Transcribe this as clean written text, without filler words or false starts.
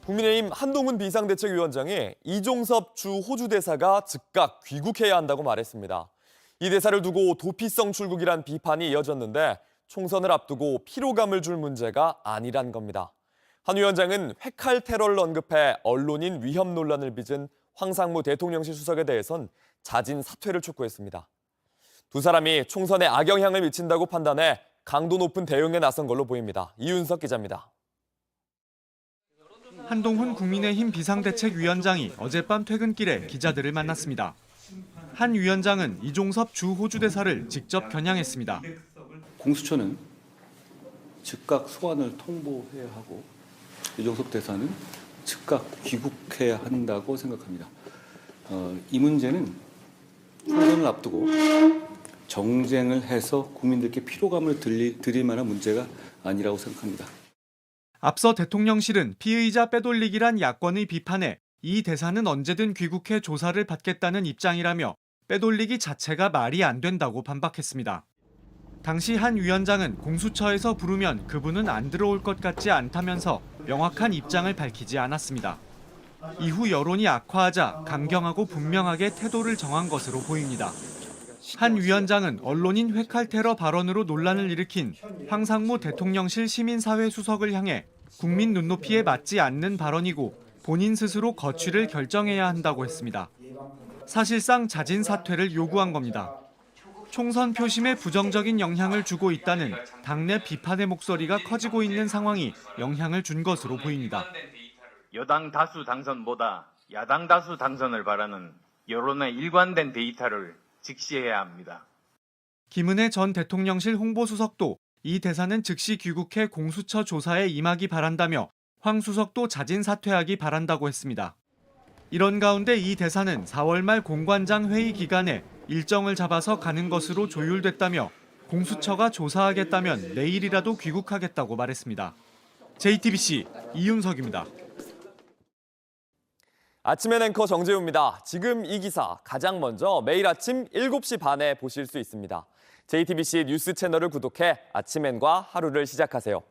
국민의힘 한동훈 비상대책위원장이 이종섭 주 호주 대사가 즉각 귀국해야 한다고 말했습니다. 이 대사를 두고 도피성 출국이란 비판이 이어졌는데 총선을 앞두고 피로감을 줄 문제가 아니란 겁니다. 한 위원장은 회칼 테러를 언급해 언론인 위협 논란을 빚은 황상무 대통령실 수석에 대해선 자진 사퇴를 촉구했습니다. 두 사람이 총선에 악영향을 미친다고 판단해 강도 높은 대응에 나선 걸로 보입니다. 이윤석 기자입니다. 한동훈 국민의힘 비상대책위원장이 어젯밤 퇴근길에 기자들을 만났습니다. 한 위원장은 이종섭 주 호주 대사를 직접 겨냥했습니다. 공수처는 즉각 소환을 통보해야 하고 이종섭 대사는 즉각 귀국해야 한다고 생각합니다. 이 문제는 총선을 앞두고 정쟁을 해서 국민들께 피로감을 드릴 만한 문제가 아니라고 생각합니다. 앞서 대통령실은 피의자 빼돌리기란 야권의 비판에 이 대사는 언제든 귀국해 조사를 받겠다는 입장이라며 빼돌리기 자체가 말이 안 된다고 반박했습니다. 당시 한 위원장은 공수처에서 부르면 그분은 안 들어올 것 같지 않다면서 명확한 입장을 밝히지 않았습니다. 이후 여론이 악화하자 강경하고 분명하게 태도를 정한 것으로 보입니다. 한 위원장은 언론인 회칼 테러 발언으로 논란을 일으킨 황상무 대통령실 시민사회 수석을 향해 국민 눈높이에 맞지 않는 발언이고 본인 스스로 거취를 결정해야 한다고 했습니다. 사실상 자진 사퇴를 요구한 겁니다. 총선 표심에 부정적인 영향을 주고 있다는 당내 비판의 목소리가 커지고 있는 상황이 영향을 준 것으로 보입니다. 여당 다수 당선보다 야당 다수 당선을 바라는 여론의 일관된 데이터를 직시해야 합니다. 김은혜 전 대통령실 홍보수석도 이 대사는 즉시 귀국해 공수처 조사에 임하기 바란다며 황 수석도 자진 사퇴하기 바란다고 했습니다. 이런 가운데 이 대사는 4월 말 공관장 회의 기간에 일정을 잡아서 가는 것으로 조율됐다며 공수처가 조사하겠다면 내일이라도 귀국하겠다고 말했습니다. JTBC 이윤석입니다. 아침엔 앵커 정재우입니다. 지금 이 기사 가장 먼저 매일 아침 7시 반에 보실 수 있습니다. JTBC 뉴스 채널을 구독해 아침엔과 하루를 시작하세요.